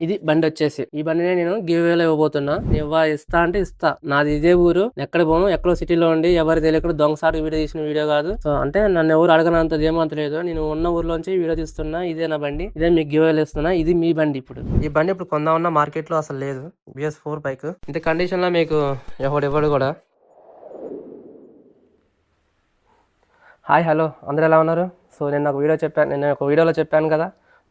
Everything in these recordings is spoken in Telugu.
ఇది బండి వచ్చేసి ఈ బండిని నేను గివ్ వేలో ఇవ్వబోతున్నా. ఇస్తా అంటే ఇస్తా. నాది ఇదే ఊరు, ఎక్కడ పోను, ఎక్కడో సిటీలో ఉండి ఎవరు తెలియకుండా దొంగసారి వీడియో తీసిన వీడియో కాదు. సో అంటే నన్ను ఎవరు అడగనంత ఏమంత లేదు. నేను ఉన్న ఊర్లోంచి వీడియో తీస్తున్నా. ఇదే నా బండి, ఇదే మీకు గివ్ వేలు ఇస్తున్నా. ఇది మీ బండి. ఇప్పుడు ఈ బండి ఇప్పుడు కొందామన్నా మార్కెట్ లో అసలు లేదు. BS4 బైక్ ఇంత కండిషన్ లో మీకు ఎవడు కూడా. హాయ్ హలో, అందరూ ఎలా ఉన్నారు? సో నేను ఒక వీడియోలో చెప్పాను కదా,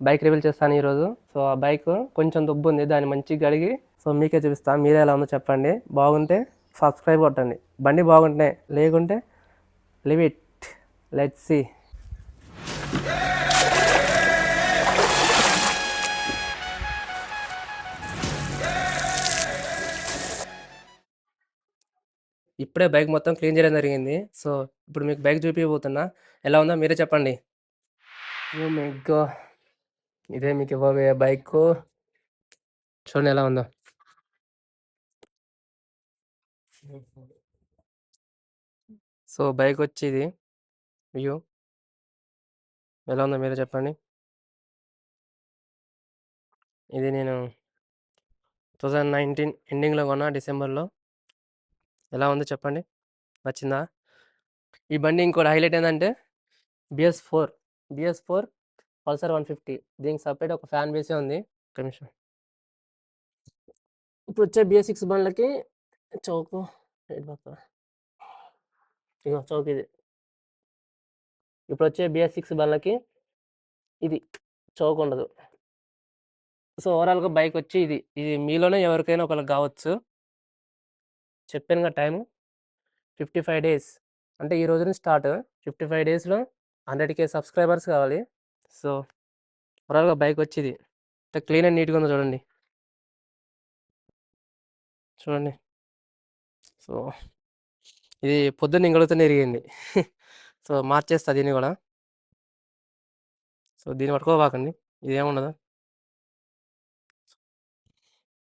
బైక్ రివీల్ చేస్తాను ఈరోజు. సో ఆ బైక్ కొంచెం దుబ్బు ఉంది, దాన్ని మంచిగా కడిగి సో మీకే చూపిస్తాను. మీరే ఎలా ఉందో చెప్పండి. బాగుంటే సబ్స్క్రైబ్ కొట్టండి. బండి బాగుంటే, లేకుంటే లివ్ ఇట్. Let's see. ఇప్పుడే బైక్ మొత్తం క్లీన్ చేయడం జరిగింది. సో ఇప్పుడు మీకు బైక్ చూపించబోతున్నా. ఎలా ఉందో మీరే చెప్పండి. ఓ మై గాడ్, ఇదే మీకు ఇవ్వబోయే బైక్. చూడండి ఎలా ఉందో. సో బైక్ వచ్చి ఇది వ్యూ ఎలా ఉందో మీరే చెప్పండి. ఇది నేను 2019 ఎండింగ్లో కొన్నా, డిసెంబర్లో. ఎలా ఉందో చెప్పండి, నచ్చిందా? ఈ బండి ఇంకోటి హైలైట్ ఏంటంటే బిఎస్ ఫోర్ పల్సర్ 150. దీనికి సపరేట్ ఒక ఫ్యాన్ బేసే ఉంది. ఒక నిమిషం. ఇప్పుడు వచ్చే BS6 బండ్లకి చౌకు ఇగో చౌక్ ఇది. ఇప్పుడు వచ్చే BS6 బండ్లకి ఇది చౌక్ ఉండదు. సో ఓవరాల్గా బైక్ వచ్చి ఇది ఇది మీలోనే ఎవరికైనా ఒకరికి కావచ్చు. చెప్పానుగా టైము 55 డేస్. అంటే ఈ రోజు నుంచి స్టార్ట్. 55 డేస్లో 100K సబ్స్క్రైబర్స్ కావాలి. సో ఓవరాల్గా బైక్ వచ్చి ఇది అంటే క్లీన్ అండ్ నీట్గా ఉందో చూడండి. చూడండి. సో ఇది పొద్దున్న ఇంగళుతూనే ఇరిగింది. సో మార్చేస్తా దీన్ని కూడా. సో దీన్ని పట్టుకోబాకండి, ఇదేముండదు.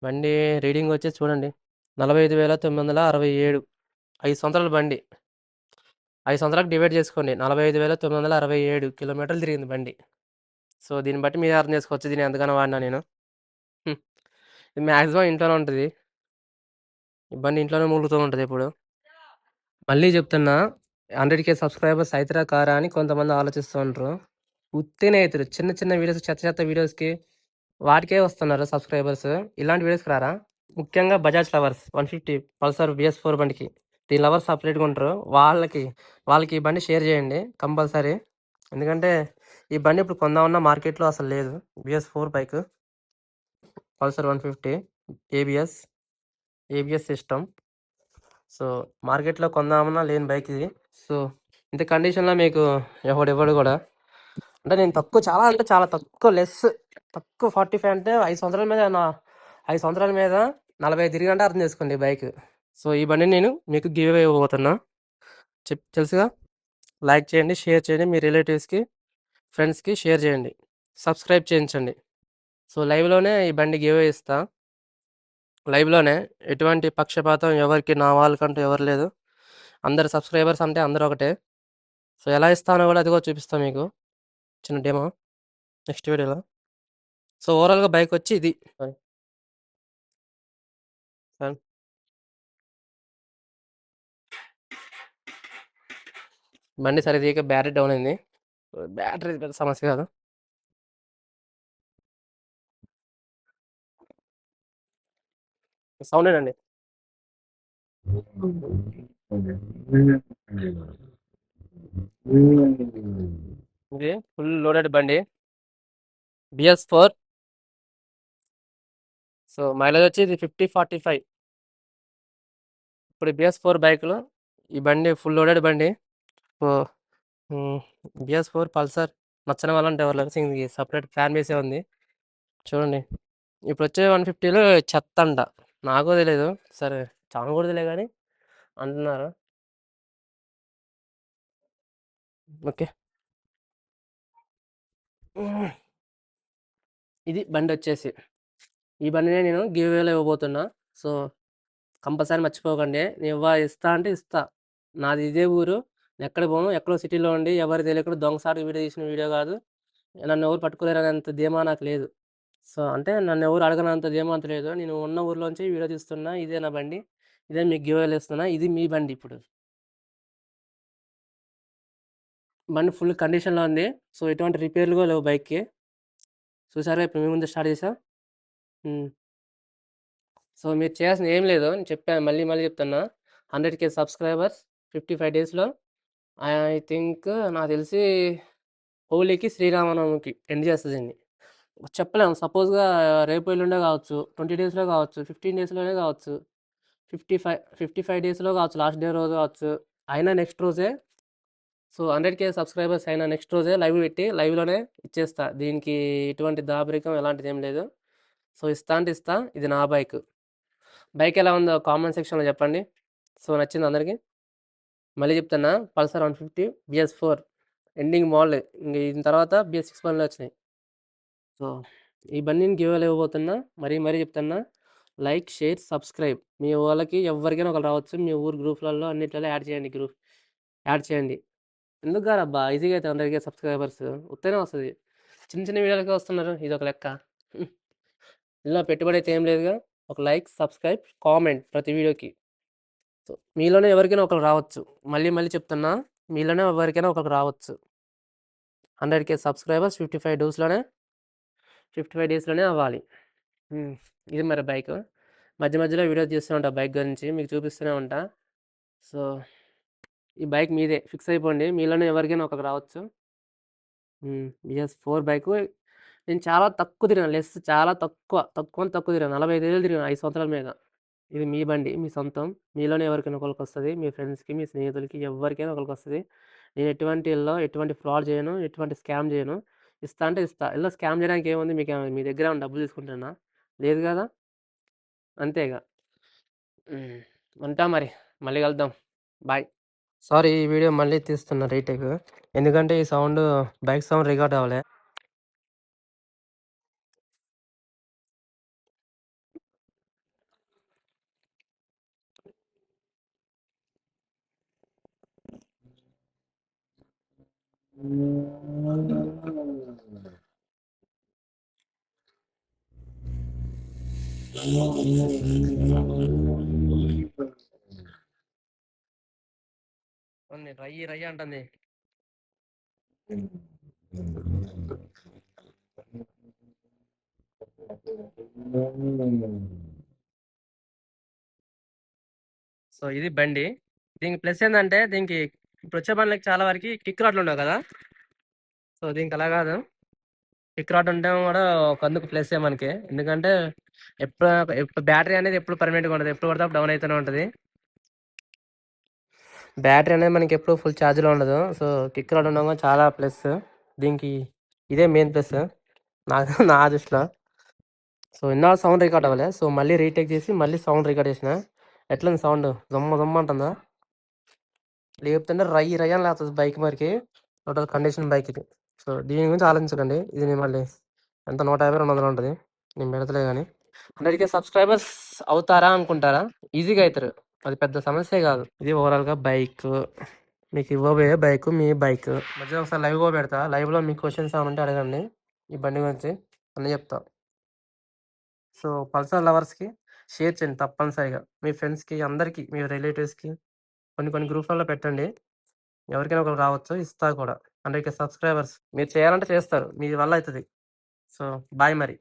బండి రీడింగ్ వచ్చేసి చూడండి, 45,967. 5 సంవత్సరాల బండి. 5 సంవత్సరాలకు డివైడ్ చేసుకోండి. 45,967 కిలోమీటర్లు తిరిగింది బండి. సో దీన్ని బట్టి మీరు అర్థం చేసుకోవచ్చు దీన్ని ఎంతగానో వాడినా నేను. ఇది మ్యాక్సిమం ఇంట్లోనే ఉంటుంది. ఈ బండి ఇంట్లోనే మూలుగుతూ ఉంటుంది ఎప్పుడు. మళ్ళీ చెప్తున్నా, 100K సబ్స్క్రైబర్స్ అవుతారా కారా అని కొంతమంది ఆలోచిస్తూ ఉంటారు. ఉత్తేనే అవుతారు. చిన్న చిన్న వీడియోస్, చెత్త వీడియోస్కి వాటికే వస్తున్నారు సబ్స్క్రైబర్స్. ఇలాంటి వీడియోస్కి రారా? ముఖ్యంగా బజాజ్ లవర్స్ 150 పల్సర్ BS4 బండికి దీని లవర్స్ సపరేట్గా ఉంటారు. వాళ్ళకి ఈ బండి షేర్ చేయండి కంపల్సరీ. ఎందుకంటే ఈ బండి ఇప్పుడు కొందామన్నా మార్కెట్లో అసలు లేదు. BS4 bike Pulsar 150 ABS system. So మార్కెట్లో కొందామన్నా లేని బైక్ ఇది. సో ఇంత కండిషన్లో మీకు ఎవడు కూడా అంటే నేను చాలా తక్కువ తక్కువ 45 అంటే 5 సంవత్సరాల మీద 5 సంవత్సరాల మీద 40 తిరిగి అర్థం చేసుకోండి బైక్. సో ఈ బండిని నేను మీకు గివ్ అవే ఇవ్వబోతున్నా. తెలుసుగా. లైక్ చేయండి, షేర్ చేయండి, మీ రిలేటివ్స్కి, ఫ్రెండ్స్కి షేర్ చేయండి, సబ్స్క్రైబ్ చేయించండి. సో లైవ్లోనే ఈ బండి గివ్ అవే ఇస్తా. లైవ్లోనే ఎటువంటి పక్షపాతం ఎవరికి, నా వాళ్ళకంటూ ఎవరు లేదు. అందరు సబ్స్క్రైబర్స్ అంటే అందరూ ఒకటే. సో ఎలా ఇస్తానో కూడా అది కూడా చూపిస్తాను మీకు, చిన్న డెమో నెక్స్ట్ వీడియోలో. సో ఓవరాల్గా బైక్ వచ్చి ఇది. బండి సరిగ్గా బ్యాటరీ డౌన్ అయింది. బ్యాటరీ పెద్ద సమస్య కాదు. సౌండ్ అండి. ఇది ఫుల్ లోడెడ్ బండి BS4. సో మైలేజ్ వచ్చి ఇది 50-45. ఇప్పుడు BS4 బైక్లో ఈ బండి ఫుల్ లోడెడ్ బండి. సో BS4 పల్సర్ నచ్చని వాళ్ళంటే ఎవరు లేరు. ఇది సపరేట్ ఫ్యాన్ బేసే ఉంది. చూడండి. ఇప్పుడు వచ్చే 150లో చెత్త అంట. నాకు తెలియదు, సరే చాలా కూడా తెలియదు కానీ అంటున్నారు. ఓకే, ఇది బండి వచ్చేసి ఈ బండినే నేను గివ్ వేలో ఇవ్వబోతున్నా. సో కంపల్సరీ మర్చిపోకండి. ఇస్తా అంటే ఇస్తా. నాది ఇదే ఊరు, ఎక్కడ పోను, ఎక్కడో సిటీలో ఉండి ఎవరు తెలియకుండా దొంగసారి వీడియో తీసిన వీడియో కాదు. నన్ను ఎవరు పట్టుకోలేరు అనేంత ధీమా నాకు లేదు. సో, అంటే నన్నెవరు అడగనంత ధీమంత లేదు. నేను ఉన్న ఊర్లోంచి వీడియో తీస్తున్నా. ఇదే నా బండి. ఇదే మీకు గివ్ అవేలు ఇస్తున్నా. ఇది మీ బండి ఇప్పుడు. బండి ఫుల్ కండిషన్‌లో ఉంది. సో, ఎటువంటి రిపేర్లు కూడా లేవు బైక్‌కి. చూసారుగా ఇప్పుడు మీ ముందే స్టార్ట్ చేశా. హ్మ్. సో, మీరు చేయాల్సింది ఏం లేదు. నేను చెప్పాను మళ్ళీ మళ్ళీ చెప్తున్నా. 100,000 సబ్స్క్రైబర్స్ 55 డేస్‌లో ఐ థింక్ నాకు తెలిసి హోలీకి, శ్రీరామనవమికి ఎండ్ చేస్తది దీన్ని. చెప్పలేము. సపోజ్‌గా రేపు ఎల్లుండే కావచ్చు. 20 డేస్‌లో కావచ్చు. 15 డేస్‌లోనే కావచ్చు. 55 డేస్‌లో కావచ్చు. లాస్ట్ డే రోజు కావచ్చు. అయినా నెక్స్ట్ రోజే. సో, 100,000 సబ్స్క్రైబర్స్ అయినా నెక్స్ట్ రోజే లైవ్ పెట్టి లైవ్‌లోనే ఇచ్చేస్తా. దీనికి ఎటువంటి దాపరికం ఎలాంటిదేం లేదు. సో, ఇస్తా అంటే ఇస్తా. ఇది నా బైక్. బైక్ ఎలా ఉందో కామెంట్ సెక్షన్‌లో చెప్పండి. సో, నచ్చిందా అందరికి? మళ్ళీ చెప్తున్నా. Pulsar 150 BS4 ending model. ఇంక దీని తర్వాత BS6 బండ్లు వచ్చినాయి. సో, ఈ బండిని గివ్ అవే ఇవ్వబోతున్నా. మరీ మరీ చెప్తున్నా. Like, share, subscribe. మీ వాళ్ళకి ఎవ్వరికైనా ఒకరు రావచ్చు. మీ ఊరు గ్రూప్‌లలో అన్నిట్లలో యాడ్ చేయండి. యాడ్ చేయండి. ఎందుకు కాదబ్బా! ఈజీగా అయితే 100,000 సబ్స్క్రైబర్స్ ఉత్తనే వస్తది. చిన్న చిన్న వీడియోలకే వస్తున్నారు. ఇదొక లెక్క. ఇందులో పెట్టుబడి అయితే ఏం లేదుగా. ఒక లైక్, సబ్స్క్రైబ్, కామెంట్ ప్రతి వీడియోకి. సో, మీలోనే ఎవరికైనా ఒకరికి రావచ్చు. మళ్ళీ మళ్ళీ చెప్తున్నా. మీలోనే ఎవరికైనా ఒకరికి రావచ్చు. 100,000 సబ్స్క్రైబర్స్ 55 డేస్‌లోనే అవ్వాలి. హ్మ్. ఇది మరి బైకు. మధ్య మధ్యలో వీడియోస్ తీస్తూ ఉంటా బైక్ గురించి. మీకు చూపిస్తూనే ఉంటా. సో, ఈ బైక్ మీదే. ఫిక్స్ అయిపోండి. మీలోనే ఎవరికైనా ఒకరికి రావచ్చు. BS4 bike. నేను చాలా తక్కువ తిరిగాను. చాలా తక్కువ. తక్కువ తిరిగాను. 45,000 తిరిగాను 5 సంవత్సరాల మీద. ఇది మీ బండి. మీ సొంతం. మీలోనే ఎవరికైనా ఒకళ్ళకొస్తది. మీ ఫ్రెండ్స్‌కి, మీ స్నేహితులకి ఎవ్వరికైనా ఒకళ్ళకొస్తది. నేను ఎటువంటి ఫ్రాడ్ చేయను. ఎటువంటి స్కామ్ చేయను. ఇస్తా అంటే ఇస్తా. ఇలా స్కామ్ చేయడానికి ఏముంది? మీ దగ్గర ఏమన్నా డబ్బులు తీసుకుంటానా? లేదు గదా! అంతేగా. హ్మ్. ఉంటా మరి. మళ్ళీ కలుద్దాం. బాయ్. సారీ ఈ వీడియో మళ్ళీ తీస్తున్నా రీటేక్. ఎందుకంటే ఈ సౌండ్ బైక్ సౌండ్ రికార్డ్ అవ్వలే. ఉంది. రయ్యి రయ్యి అంటుంది. సో, ఇది బండి. దీనికి ప్లస్ ఏందంటే దీనికి ఇప్పుడొచ్చే బండ్లకి చాలా వరకి కిక్ రాడ్లు ఉండవు కదా! సో, దీనికి అలా కాదు. కిక్ రాడ్ ఉండడం కూడా ఒకందుకు ప్లస్సే మనకి. ఎందుకంటే ఎప్పుడు ఎప్పుడు బ్యాటరీ అనేది ఎప్పుడు పర్మనెంట్‌గా ఉండదు. ఎప్పుడు పడితే అప్పుడు డౌన్ అయితూనే ఉంటది. బ్యాటరీ అనేది మనకి ఎప్పుడు ఫుల్ ఛార్జ్‌లో ఉండదు. సో, కిక్ రాడ్ ఉండడం కూడా చాలా ప్లస్. దీనికి ఇదే మెయిన్ ప్లస్. నా దృష్టిలో. సో, ఇన్నాళ్ళు సౌండ్ రికార్డ్ అవ్వలే. సో, మళ్ళీ రీటేక్ చేసి మళ్ళీ సౌండ్ రికార్డ్ చేసిన. ఎట్లుంది సౌండ్? జమ్మ జమ్మ అంటుందా? లేపుతుంటే రయ్యి రయ్యి అని లేస్తది బైక్ మరికి. టోటల్ కండిషన్ బైక్ ఇది. సో, దీని గురించి ఆలోచించకండి. ఇది నేను మళ్ళీ ఎంత 150, 200 ఉంటది. నేను పెడతలే గానీ. 100,000 సబ్స్క్రైబర్స్ అవుతారా అనుకుంటారా? ఈజీగా అయితారు. అది పెద్ద సమస్యే కాదు. ఇది ఓవరాల్‌గా బైకు. మీకు ఇవ్వబోయే బైకు మీ బైకు. మధ్యలో ఒకసారి లైవ్ కూడా పెడతా. లైవ్‌లో మీకు క్వెషన్స్ ఏమైనా ఉంటే అడగండి. ఈ బండి గురించి అన్నీ చెప్తా. సో, పల్సర్ లవర్స్‌కి షేర్ చేయండి తప్పనిసరిగా. మీ ఫ్రెండ్స్‌కి, అందరికీ, మీ రిలేటివ్స్‌కి కొన్ని కొన్ని గ్రూప్‌లలో పెట్టండి. ఎవరికైనా ఒకరికి రావచ్చు. ఇస్తా కూడా. 100,000 సబ్స్క్రైబర్స్. మీరు చేయాలంటే చేస్తారు. మీ వల్ల అయితది. సో, బాయ్ మరి.